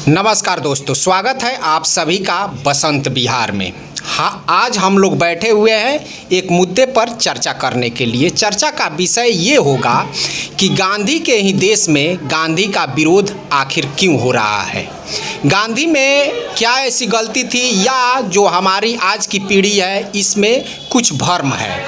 नमस्कार दोस्तों, स्वागत है आप सभी का बसंत विहार में। हाँ, आज हम लोग बैठे हुए हैं एक मुद्दे पर चर्चा करने के लिए। चर्चा का विषय ये होगा कि गांधी के ही देश में गांधी का विरोध आखिर क्यों हो रहा है। गांधी में क्या ऐसी गलती थी या जो हमारी आज की पीढ़ी है इसमें कुछ भ्रम है।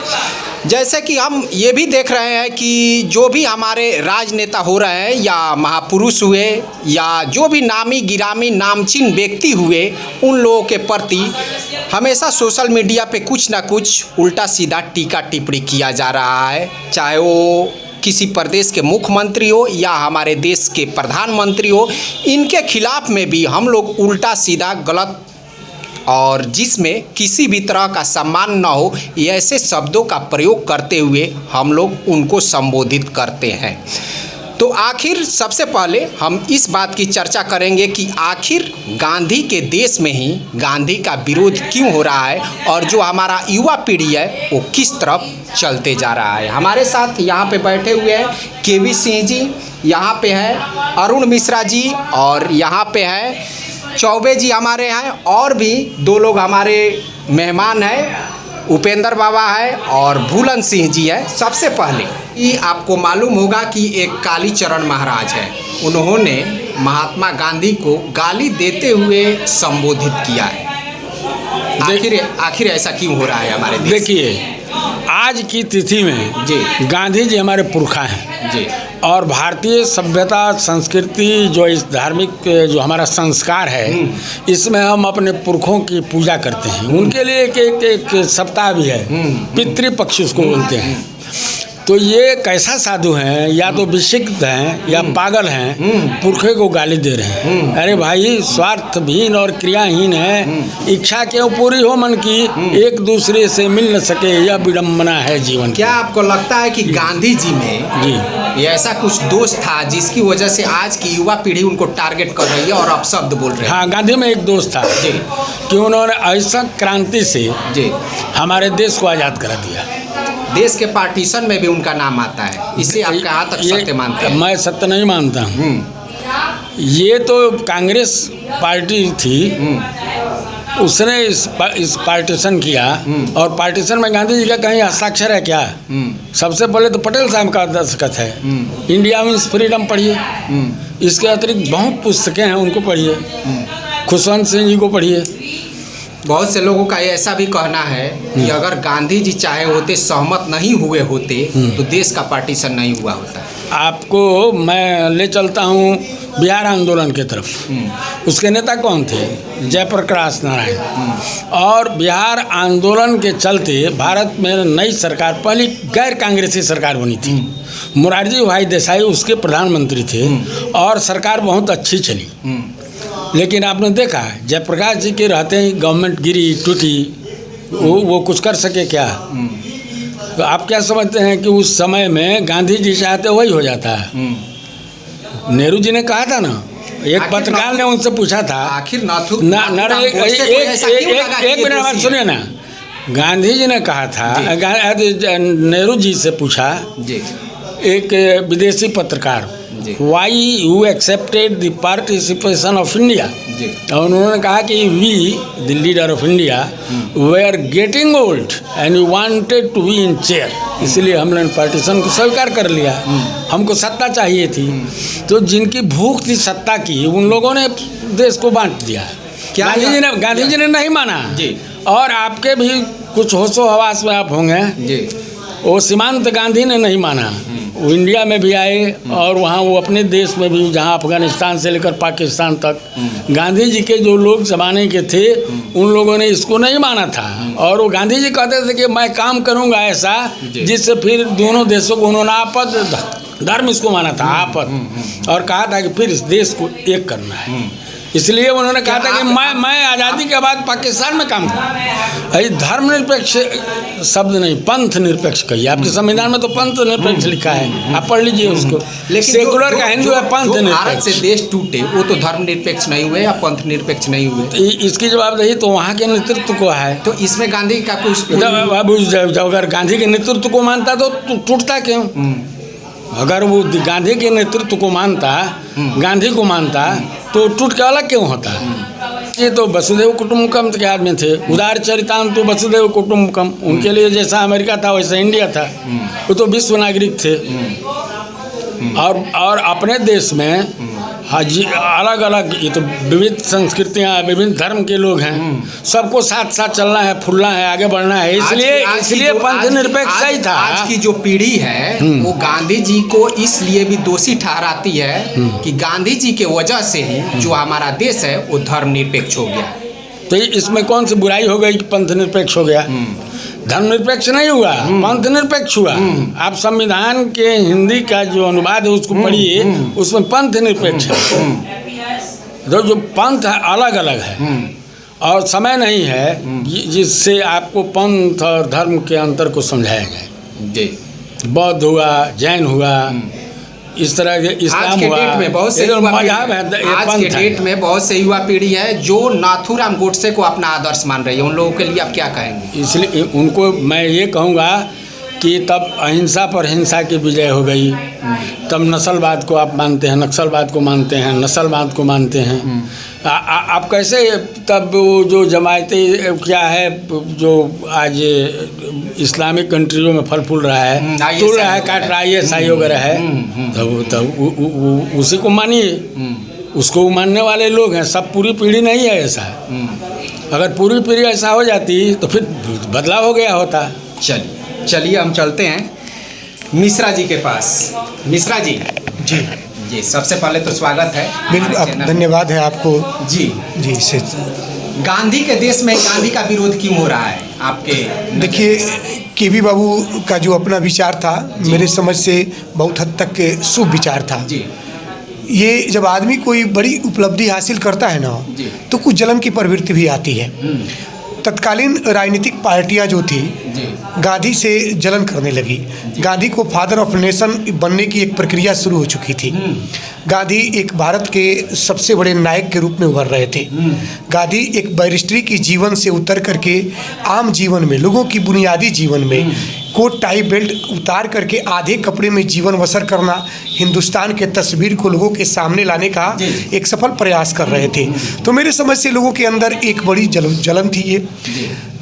जैसे कि हम ये भी देख रहे हैं कि जो भी हमारे राजनेता हो रहे हैं या महापुरुष हुए या जो भी नामी गिरामी नामचीन व्यक्ति हुए, उन लोगों के प्रति हमेशा सोशल मीडिया पे कुछ ना कुछ उल्टा सीधा टीका टिप्पणी किया जा रहा है। चाहे वो किसी प्रदेश के मुख्यमंत्री हो या हमारे देश के प्रधानमंत्री हो, इनके खिलाफ में भी हम लोग उल्टा सीधा गलत और जिसमें किसी भी तरह का सम्मान न हो ऐसे शब्दों का प्रयोग करते हुए हम लोग उनको संबोधित करते हैं। तो आखिर सबसे पहले हम इस बात की चर्चा करेंगे कि आखिर गांधी के देश में ही गांधी का विरोध क्यों हो रहा है और जो हमारा युवा पीढ़ी है वो किस तरफ चलते जा रहा है। हमारे साथ यहाँ पे बैठे हुए हैं केवी सिंह जी, यहाँ पे है अरुण मिश्रा जी और यहाँ पे है चौबे जी हमारे हैं, और भी दो लोग हमारे मेहमान हैं, उपेंद्र बाबा है और भूलन सिंह जी है। सबसे पहले ये आपको मालूम होगा कि एक कालीचरण महाराज है, उन्होंने महात्मा गांधी को गाली देते हुए संबोधित किया है। आखिर ऐसा क्यों हो रहा है हमारे देश? देखिए, आज की तिथि में जी गांधी जी हमारे पुरखा हैं जी, और भारतीय सभ्यता संस्कृति जो इस धार्मिक जो हमारा संस्कार है इसमें हम अपने पुरखों की पूजा करते हैं। उनके लिए एक सप्ताह भी है, पितृपक्ष उसको बोलते हैं। तो ये कैसा साधु हैं, या तो विशिक्त हैं या पागल हैं, पुरखे को गाली दे रहे हैं। अरे भाई, स्वार्थहीन और क्रियाहीन है, इच्छा क्यों पूरी हो मन की, एक दूसरे से मिल न सके, यह विडम्बना है जीवन। क्या आपको लगता है कि गांधी जी में ये ऐसा कुछ दोष था जिसकी वजह से आज की युवा पीढ़ी उनको टारगेट कर रही है और अपशब्द बोल रहे हैं? हाँ, गांधी में एक दोष था जी कि उन्होंने ऐसा क्रांति से जी हमारे देश को आज़ाद करा दिया। देश के पार्टीशन में भी उनका नाम आता है, इसे आप कहाँ तक सत्य मानते हैं? मैं सत्य नहीं मानता हूँ। ये तो कांग्रेस पार्टी थी, उसने इस पार्टीशन किया, और पार्टीशन में गांधी जी का कहीं हस्ताक्षर है क्या? सबसे पहले तो पटेल साहब का दस्तखत है। इंडिया मीन्स फ्रीडम पढ़िए, इसके अतिरिक्त बहुत पुस्तकें हैं, उनको पढ़िए। खुशवंत सिंह जी को पढ़िए। बहुत से लोगों का ऐसा भी कहना है कि अगर गांधी जी चाहे होते, सहमत नहीं हुए होते तो देश का पार्टीशन नहीं हुआ होता। आपको मैं ले चलता हूँ बिहार आंदोलन की तरफ। उसके नेता कौन थे? जयप्रकाश नारायण। और बिहार आंदोलन के चलते भारत में नई सरकार, पहली गैर कांग्रेसी सरकार बनी थी। मोरारजी भाई देसाई उसके प्रधानमंत्री थे और सरकार बहुत अच्छी चली। लेकिन आपने देखा जयप्रकाश जी के रहते ही गवर्नमेंट गिरी टूटी, वो कुछ कर सके क्या? तो आप क्या समझते हैं कि उस समय में गांधी जी चाहते वही हो जाता है? नेहरू जी ने कहा था ना, एक पत्रकार ने उनसे पूछा था, आखिर एक मिनट बात सुनिए ना, गांधी जी ने कहा था, नेहरू जी से पूछा एक विदेशी पत्रकार, Why you accepted the participation of India? और उन्होंने कहा कि we, the leader of India, were getting old and we wanted to be in chair. इसलिए हमने पार्टीशन को स्वीकार कर लिया। हमको सत्ता चाहिए थी। तो जिनकी भूख थी सत्ता की, उन लोगों ने देश को बांट दिया। गांधी जी ने नहीं माना जी। और आपके भी कुछ होशो हवास में आप होंगे जी, वो सीमांत गांधी ने नहीं माना। वो इंडिया में भी आए और वहाँ वो अपने देश में भी, जहाँ अफगानिस्तान से लेकर पाकिस्तान तक गांधी जी के जो लोग ज़माने के थे उन लोगों ने इसको नहीं माना था। और वो गांधी जी कहते थे कि मैं काम करूँगा ऐसा जिससे फिर दोनों देशों को, उन्होंने आपद धर्म इसको माना था, आपद, और कहा था कि फिर इस देश को एक करना है। इसलिए उन्होंने कहा था कि मैं आज़ादी के बाद पाकिस्तान में काम करूँ। धर्मनिरपेक्ष शब्द नहीं, पंथ निरपेक्ष कहिए। आपके संविधान में तो पंथ निरपेक्ष लिखा है, आप पढ़ लीजिए उसको। लेकिन सेकुलर का हिंदू है, पंथ निरपेक्ष। भारत से देश टूटे वो तो धर्मनिरपेक्ष नहीं हुए या पंथ निरपेक्ष नहीं हुए? इसकी जवाबदेही तो वहाँ के नेतृत्व को है। तो इसमें गांधी का कुछ, बाबू, अगर गांधी के नेतृत्व को मानता तो टूटता क्यों? अगर वो गांधी के नेतृत्व को मानता, गांधी को मानता, तो टूट के अलग क्यों होता? ये तो वसुदेव कुटुंबकम के आदमी थे, उदार चरितांत तो वसुदेव कुटुंबकम, उनके लिए जैसा अमेरिका था वैसा इंडिया था, वो तो विश्व नागरिक थे। और अपने देश में हाजी अलग अलग, ये तो विविध संस्कृतियाँ, विभिन्न धर्म के लोग हैं, सबको साथ साथ चलना है, फूलना है, आगे बढ़ना है, इसलिए पंथ निरपेक्ष ही था। आज की जो पीढ़ी है वो गांधी जी को इसलिए भी दोषी ठहराती है कि गांधी जी के वजह से ही जो हमारा देश है वो धर्मनिरपेक्ष हो गया। तो इसमें कौन सी बुराई हो गई कि पंथ निरपेक्ष हो गया? धर्मनिरपेक्ष नहीं हुआ, पंथ निरपेक्ष हुआ। आप संविधान के हिंदी का जो अनुवाद है उसको पढ़िए, उसमें पंथ निरपेक्ष है। जो पंथ है अलग अलग है, और समय नहीं है जिससे आपको पंथ और धर्म के अंतर को समझाया जाए। बौद्ध हुआ, जैन हुआ, इस तरह के इस्लाम हुआ, डेट में बहुत से आज के डेट में बहुत से युवा पीढ़ी है जो नाथूराम गोडसे को अपना आदर्श मान रही है। उन लोगों के लिए आप क्या कहेंगे? इसलिए उनको मैं ये कहूँगा कि तब अहिंसा पर हिंसा की विजय हो गई, तब नस्लवाद को आप मानते हैं, नक्सलवाद को मानते हैं, नस्लवाद को मानते हैं। आप कैसे तब वो जो जमायतें क्या है, जो आज इस्लामिक कंट्रियों में फल फूल रहा है, तोड़ रहा है, काट रहा है, ISI वगैरह है, तब उसी को मानिए, उसको मानने वाले लोग हैं। सब पूरी पीढ़ी नहीं है ऐसा। अगर पूरी पीढ़ी ऐसा हो जाती तो फिर बदलाव हो गया होता। चलिए हम चलते हैं मिश्रा जी के पास। मिश्रा जी जी, सबसे पहले तो स्वागत है। बिल्कुल, धन्यवाद है आपको। जी से गांधी के देश में गांधी का विरोध क्यों हो रहा है आपके? देखिए, केवी बाबू का जो अपना विचार था, मेरे समझ से बहुत हद तक के शुभ विचार था जी। ये जब आदमी कोई बड़ी उपलब्धि हासिल करता है ना, तो कुछ जलन की प्रवृत्ति भी आती है। तत्कालीन राजनीतिक पार्टियां जो थी गांधी से जलन करने लगी। गांधी को फादर ऑफ नेशन बनने की एक प्रक्रिया शुरू हो चुकी थी। गांधी एक भारत के सबसे बड़े नायक के रूप में उभर रहे थे। गांधी एक बैरिस्ट्री की जीवन से उतर करके आम जीवन में, लोगों की बुनियादी जीवन में कोट टाई बेल्ट उतार करके आधे कपड़े में जीवन बसर करना, हिंदुस्तान के तस्वीर को लोगों के सामने लाने का एक सफल प्रयास कर रहे थे। तो मेरे समझ से लोगों के अंदर एक बड़ी जलन थी। ये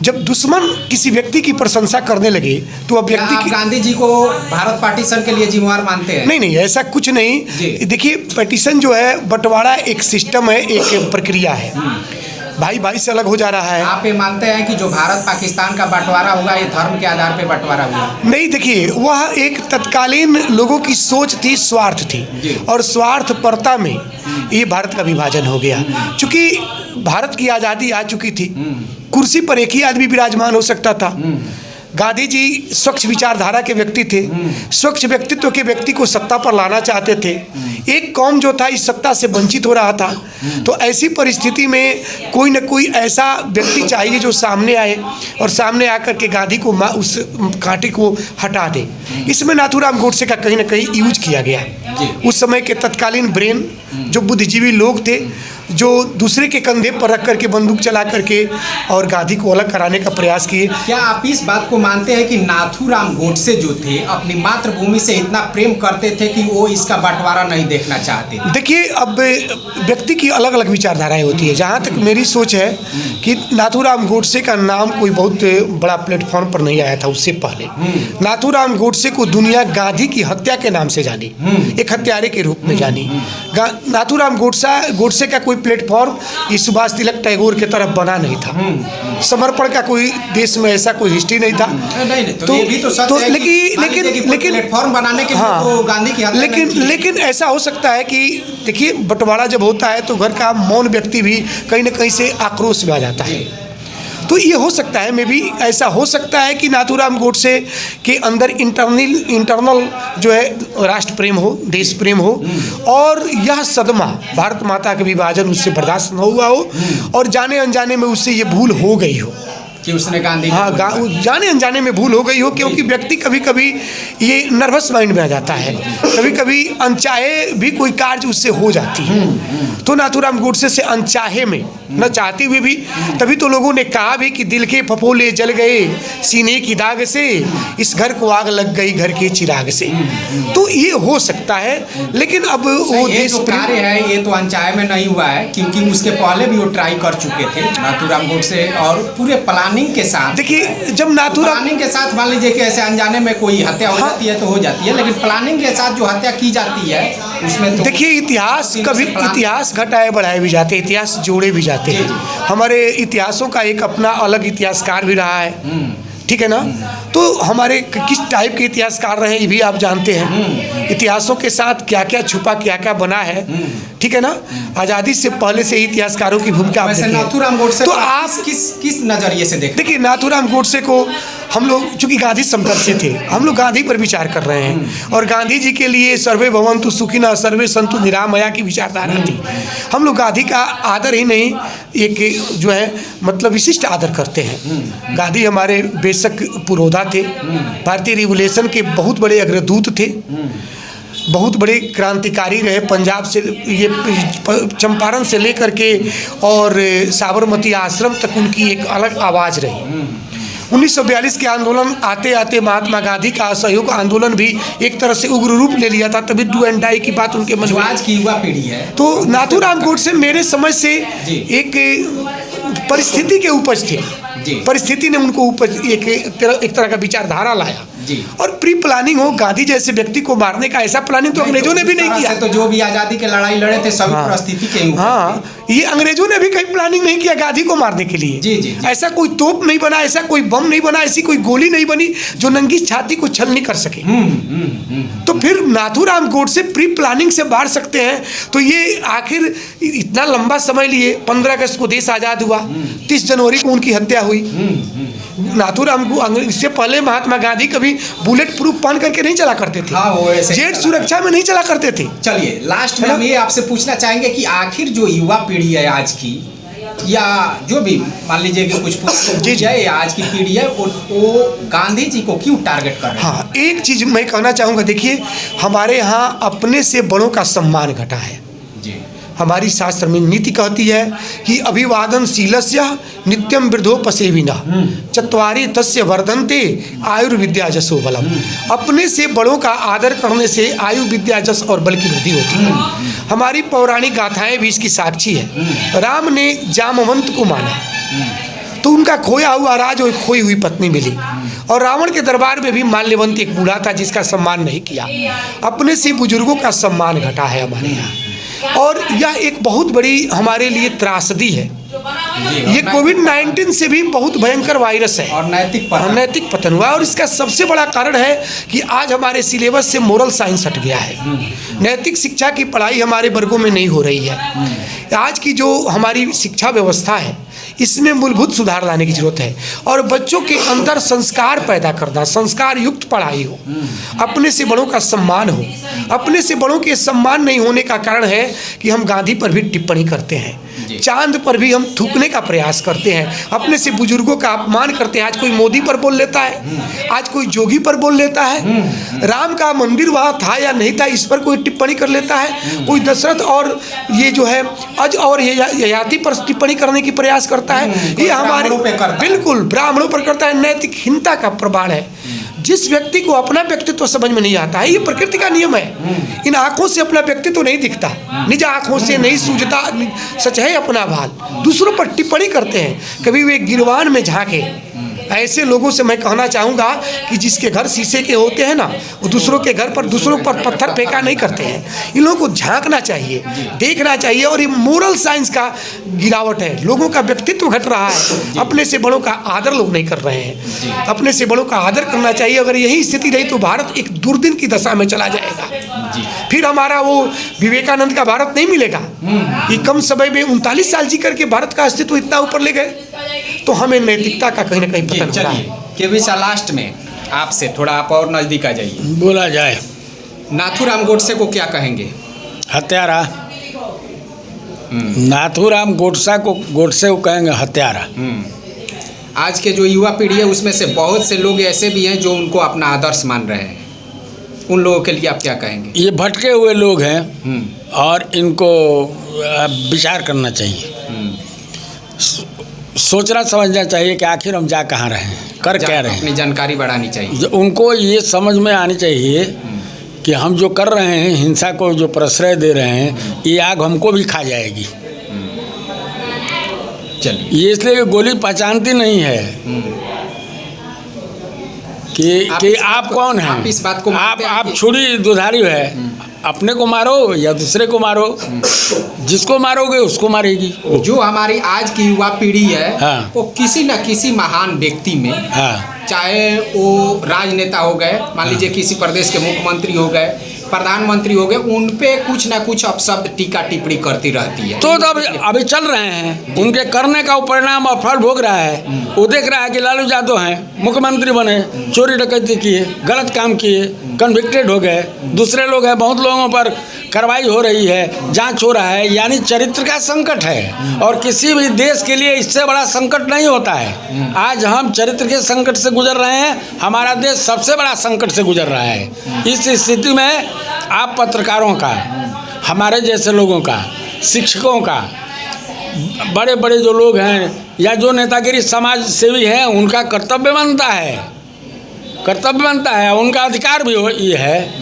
जब दुश्मन किसी व्यक्ति की प्रशंसा करने लगे तो अब व्यक्ति की... गांधी जी को भारत पार्टीशन के लिए जिम्मेवार मानते हैं? नहीं, ऐसा कुछ नहीं। देखिए, पार्टीशन जो है, बंटवारा एक सिस्टम है, एक प्रक्रिया है। भाई से अलग हो जा रहा है। आप ये मानते हैं कि जो भारत पाकिस्तान का बंटवारा होगा ये धर्म के आधार पे बंटवारा हुआ? नहीं, देखिए, वह एक तत्कालीन लोगों की सोच थी, स्वार्थ थी, और स्वार्थपरता में ये भारत का विभाजन हो गया। क्योंकि भारत की आज़ादी आ चुकी थी, कुर्सी पर एक ही आदमी विराजमान हो सकता था। गांधी जी स्वच्छ विचारधारा के व्यक्ति थे, स्वच्छ व्यक्तित्व के व्यक्ति को सत्ता पर लाना चाहते थे। एक कौम जो था इस सत्ता से वंचित हो रहा था। तो ऐसी परिस्थिति में कोई न कोई ऐसा व्यक्ति चाहिए जो सामने आए और सामने आकर के गांधी को उस कांटे को हटा दे। इसमें नाथूराम गोडसे का कहीं ना कहीं यूज किया गया। उस समय के तत्कालीन ब्रेन, जो बुद्धिजीवी लोग थे, जो दूसरे के कंधे पर रख करके बंदूक चला करके और गांधी को अलग कराने का प्रयास किए। क्या आप इस बात को मानते हैं कि नाथूराम गोडसे जो थे अपनी मातृभूमि से इतना प्रेम करते थे कि वो इसका बंटवारा नहीं देखना चाहते? देखिए, अब व्यक्ति की अलग अलग विचारधाराएं होती है। जहाँ तक मेरी सोच है कि नाथूराम गोडसे का नाम कोई बहुत बड़ा प्लेटफॉर्म पर नहीं आया था। उससे पहले नाथूराम गोडसे को दुनिया गांधी की हत्या के नाम से जानी, एक हत्यारे के रूप में जानी। नाथूराम गोडसे का कोई प्लेटफॉर्म इस सुभाष तिलक टैगोर के तरफ बना नहीं था। समर्पण का कोई देश में ऐसा कोई हिस्ट्री नहीं था। लेकिन प्लेटफॉर्म बनाने के लिए तो गांधी की हत्या नहीं की। लेकिन ऐसा हो सकता है कि देखिए, बंटवारा जब होता है तो घर का मौन व्यक्ति भी कहीं न कहीं से आक्रोश में आ जाता है। तो ये हो सकता है, मे भी ऐसा हो सकता है कि नाथूराम गोडसे के अंदर इंटरनल जो है राष्ट्र प्रेम हो, देश प्रेम हो, और यह सदमा भारत माता के विभाजन उससे बर्दाश्त न हुआ हो, और जाने अनजाने में उससे ये भूल हो गई हो कि उसने गांधी, जाने अनजाने में भूल हो गई हो। क्योंकि व्यक्ति कभी कभी ये नर्वस माइंड में आ जाता है, कभी कभी अनचाहे भी कोई कार्य उससे हो जाती है। तो नाथूराम गोडसे से अनचाहे में न चाहते हुए भी। तभी तो लोगों ने कहा भी कि दिल के फफोले जल गए सीने की दाग से, इस घर को आग लग गई घर के चिराग से। तो ये हो सकता है, लेकिन अब वो ये जो कार्य है ये तो अनचाहे में नहीं हुआ है, क्योंकि उसके पहले भी वो ट्राई कर चुके थे नाथूराम गोडसे, और पूरे प्लानिंग के साथ। देखिए, जब नाथूराम प्लानिंग के साथ मान लीजिए कि ऐसे अनजाने में कोई हत्या हो जाती है तो हो जाती है, लेकिन प्लानिंग के साथ जो हत्या की जाती है उसमें तो देखिए, इतिहास कभी इतिहास घटाए बढ़ाए भी जाते हैं, इतिहास जोड़े भी जाते हैं। हमारे इतिहासों का एक अपना अलग इतिहासकार भी रहा है, ठीक है ना। तो हमारे किस टाइप के इतिहासकार रहे ये भी आप जानते हैं। इतिहासों के साथ क्या क्या छुपा क्या क्या बना है, ठीक है ना। आज़ादी से पहले से ही इतिहासकारों की भूमिका वैसे नाथूराम गोडसे तो को आप किस नज़रिए से देखते? देखिए, नाथूराम गोडसे को हम लोग चूँकि गांधी समदर्शी थे, हम लोग गांधी पर विचार कर रहे हैं, और गांधी जी के लिए सर्वे भवन्तु सुखिनः सर्वे सन्तु निरामया की विचारधारा थी। हम लोग गांधी का आदर ही नहीं, एक जो है मतलब विशिष्ट आदर करते हैं। गांधी हमारे बेशक पुरोधा थे, भारतीय रिवोल्यूशन के बहुत बड़े अग्रदूत थे, बहुत बड़े क्रांतिकारी रहे। पंजाब से ये चंपारण से लेकर के और साबरमती आश्रम तक उनकी एक अलग आवाज़ रही। 1942 के आंदोलन आते आते महात्मा गांधी का असहयोग आंदोलन भी एक तरह से उग्र रूप ले लिया था, तभी डू एंड डाई की बात उनके मन में। आज की युवा पीढ़ी है तो नाथूराम गोडसे मेरे समझ से एक परिस्थिति के उपज थे। परिस्थिति ने उनको उपज एक तरह का विचारधारा लाया और प्री प्लानिंग हो। गांधी जैसे व्यक्ति को मारने का ऐसा प्लानिंग तो अंग्रेजों ने भी नहीं किया। तो जो भी आज़ादी के लड़ाई लड़े थे सभी परिस्थिति के ऊपर। हाँ, ये अंग्रेजों ने भी कहीं प्लानिंग नहीं किया गांधी को मारने के लिए। ऐसा कोई तोप नहीं बना, ऐसा कोई बम नहीं बना, ऐसी कोई गोली नहीं बनी जो नंगी छाती को छल नहीं कर सके। तो फिर नाथूराम गोडसे प्री प्लानिंग से मार सकते हैं, तो ये आखिर इतना लंबा समय लिए। 15 अगस्त को देश आज़ाद हुआ, 30 जनवरी को उनकी हत्या हुई। नाथूराम को इससे पहले महात्मा गांधी कभी बुलेट प्रूफ पहन करके नहीं चला करते थे। हाँ, वो ऐसे जेट सुरक्षा में नहीं चला करते थे। चलिए, लास्ट में हम ये आपसे पूछना चाहेंगे कि आखिर जो युवा पीढ़ी है आज की, या जो भी मान लीजिए कि कुछ जी जाए, आज की पीढ़ी है वो गांधी जी को क्यों टारगेट कर रहे हैं? हाँ, एक चीज़ मैं कहना चाहूँगा। देखिए, हमारे यहाँ अपने से बड़ों का सम्मान घटा है। हमारी शास्त्र में नीति कहती है कि अभिवादनशीलस्य नित्यम वृद्धोपसेविनः चत्वारि तस्य वर्धन्ते आयुर्विद्या जसो बलम। अपने से बड़ों का आदर करने से आयु विद्या जस और बल की वृद्धि होती है। हमारी पौराणिक गाथाएं भी इसकी साक्षी है। राम ने जामवंत को माना तो उनका खोया हुआ राज और खोई हुई पत्नी मिली, और रावण के दरबार में भी माल्यवंत एक बूढ़ा था जिसका सम्मान नहीं किया। अपने से बुजुर्गों का सम्मान घटा है हमारे यहाँ, और यह एक बहुत बड़ी हमारे लिए त्रासदी है। ये कोविड-19 से भी बहुत भयंकर वायरस है और नैतिक पतन हुआ। और इसका सबसे बड़ा कारण है कि आज हमारे सिलेबस से मोरल साइंस हट गया है। नैतिक शिक्षा की पढ़ाई हमारे वर्गों में नहीं हो रही है। आज की जो हमारी शिक्षा व्यवस्था है इसमें मूलभूत सुधार लाने की जरूरत है, और बच्चों के अंदर संस्कार पैदा करना, संस्कार युक्त पढ़ाई हो, अपने से बड़ों का सम्मान हो। अपने से बड़ों के सम्मान नहीं होने का कारण है कि हम गांधी पर भी टिप्पणी करते हैं, चांद पर भी हम थूकने का प्रयास करते हैं, अपने से बुजुर्गों का अपमान करते हैं। आज कोई मोदी पर बोल लेता है, आज कोई जोगी पर बोल लेता है, राम का मंदिर वहाँ था या नहीं था इस पर कोई टिप्पणी कर लेता है, कोई दशरथ और ये जो है अज और ययाति पर टिप्पणी करने की प्रयास करता है। ये हमारे बिल्कुल ब्राह्मणों पर करता है। नैतिकहीनता का प्रमाण है। जिस व्यक्ति को अपना व्यक्तित्व समझ में नहीं आता है, ये प्रकृति का नियम है। इन आँखों से अपना व्यक्तित्व नहीं दिखता, निज आँखों से नहीं सूझता सच है अपना भाल। दूसरों पर टिप्पणी करते हैं, कभी वे गिरवान में झांके। ऐसे लोगों से मैं कहना चाहूँगा कि जिसके घर शीशे के होते हैं ना, वो दूसरों के घर पर दूसरों पर पत्थर फेंका नहीं करते हैं। इन लोगों को झांकना चाहिए, देखना चाहिए। और ये मोरल साइंस का गिरावट है, लोगों का व्यक्तित्व घट रहा है। अपने से बड़ों का आदर लोग नहीं कर रहे हैं। अपने से बड़ों का आदर करना चाहिए। अगर यही स्थिति रही तो भारत एक दुर्दिन की दशा में चला जाएगा। फिर हमारा वो विवेकानंद का भारत नहीं मिलेगा। ये कम समय में 39 साल जी करके भारत का अस्तित्व इतना ऊपर ले गए, तो हमें नैतिकता का कहीं ना कहीं पतन हो रहा है। केवी सा लास्ट में आपसे थोड़ा आप और नज़दीक आ जाइए। बोला जाए, नाथूराम गोडसे को क्या कहेंगे? हत्यारा। नाथूराम गोडसे को कहेंगे हत्यारा। आज के जो युवा पीढ़ी है उसमें से बहुत से लोग ऐसे भी हैं जो उनको अपना आदर्श मान रहे हैं, उन लोगों के लिए आप क्या कहेंगे? ये भटके हुए लोग हैं और इनको विचार करना चाहिए। सोचना समझना चाहिए कि आखिर हम जा कहाँ रहे हैं, कर क्या रहे हैं। अपनी जानकारी बढ़ानी चाहिए। उनको ये समझ में आनी चाहिए कि हम जो कर रहे हैं, हिंसा को जो प्रश्रय दे रहे हैं, ये आग हमको भी खा जाएगी। चलिए, ये इसलिए गोली पहचानती नहीं है कि आप कौन हैं। आप इस बात को मानते हैं आप कि- छुरी दुधारी है, अपने को मारो या दूसरे को मारो, जिसको मारोगे उसको मारेगी। जो हमारी आज की युवा पीढ़ी है, हाँ। वो किसी न किसी महान व्यक्ति में, हाँ, चाहे वो राजनेता हो गए, मान लीजिए किसी प्रदेश के मुख्यमंत्री हो गए, प्रधानमंत्री हो गए, उन पे कुछ ना कुछ अपशब्द टीका टिप्पणी करती रहती है। तो अभी चल रहे हैं, उनके करने का वो परिणाम और फल भोग रहा है। वो देख रहा है कि लालू यादव हैं, मुख्यमंत्री बने, चोरी डकैती किए, गलत काम किए, कन्विक्टेड हो गए। दूसरे लोग हैं, बहुत लोगों पर कार्रवाई हो रही है, जांच हो रहा है। यानी चरित्र का संकट है, और किसी भी देश के लिए इससे बड़ा संकट नहीं होता है। आज हम चरित्र के संकट से गुजर रहे हैं, हमारा देश सबसे बड़ा संकट से गुजर रहा है। इस स्थिति में आप पत्रकारों का, हमारे जैसे लोगों का, शिक्षकों का, बड़े बड़े जो लोग हैं या जो नेतागिरी समाज सेवी हैं, उनका कर्तव्य बनता है, उनका अधिकार भी ये है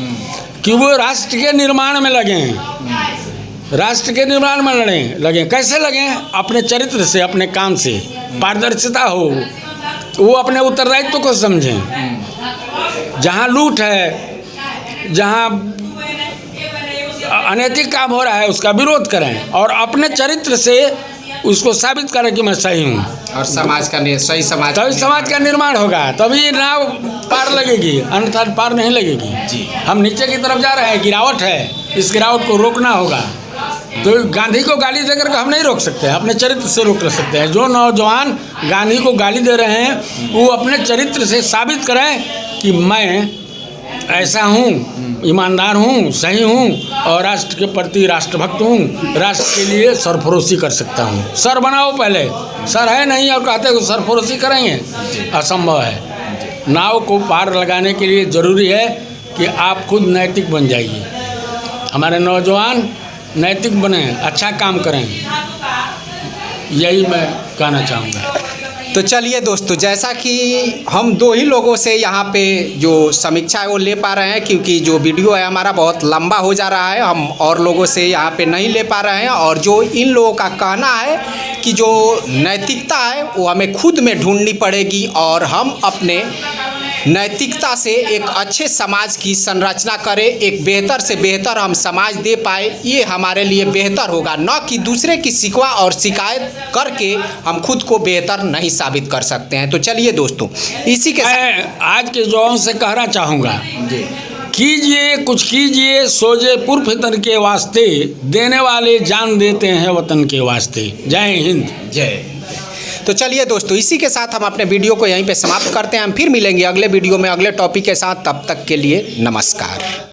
कि वो राष्ट्र के निर्माण में लगें, राष्ट्र के निर्माण में लगें। कैसे लगें? अपने चरित्र से, अपने काम से पारदर्शिता हो, वो अपने उत्तरदायित्व को समझें। जहाँ लूट है, जहाँ अनैतिक काम हो रहा है, उसका विरोध करें और अपने चरित्र से उसको साबित करें कि मैं सही हूँ, और समाज का सही समाज, तभी समाज का निर्माण होगा, तभी नाव पार लगेगी, अन्यथा पार नहीं लगेगी। जी। हम नीचे की तरफ जा रहे हैं, गिरावट है, इस गिरावट को रोकना होगा। तो गांधी को गाली देकर के हम नहीं रोक सकते हैं, अपने चरित्र से रोक सकते हैं। जो नौजवान गांधी को गाली दे रहे हैं, वो अपने चरित्र से साबित करें कि मैं ऐसा हूँ, ईमानदार हूँ, सही हूँ, और राष्ट्र के प्रति राष्ट्रभक्त हूँ, राष्ट्र के लिए सरफरोशी कर सकता हूँ। सर बनाओ पहले, सर है नहीं और कहते हो सरफरोशी करेंगे, असंभव है। नाव को पार लगाने के लिए ज़रूरी है कि आप खुद नैतिक बन जाइए। हमारे नौजवान नैतिक बने, अच्छा काम करें, यही मैं कहना चाहूँगा। तो चलिए दोस्तों, जैसा कि हम दो ही लोगों से यहाँ पे जो समीक्षा है वो ले पा रहे हैं, क्योंकि जो वीडियो है हमारा बहुत लंबा हो जा रहा है, हम और लोगों से यहाँ पे नहीं ले पा रहे हैं। और जो इन लोगों का कहना है कि जो नैतिकता है वो हमें खुद में ढूंढनी पड़ेगी, और हम अपने नैतिकता से एक अच्छे समाज की संरचना करें, एक बेहतर से बेहतर हम समाज दे पाए, ये हमारे लिए बेहतर होगा, न कि दूसरे की शिकवा और शिकायत करके हम खुद को बेहतर नहीं साबित कर सकते हैं। तो चलिए दोस्तों, इसी के मैं आज के युवाओं से कहना चाहूँगा, कीजिए कुछ कीजिए सोजे पुरफितर के वास्ते, देने वाले जान देते हैं वतन के वास्ते। जय हिंद, जय। तो चलिए दोस्तों, इसी के साथ हम अपने वीडियो को यहीं पे समाप्त करते हैं। हम फिर मिलेंगे अगले वीडियो में अगले टॉपिक के साथ। तब तक के लिए नमस्कार।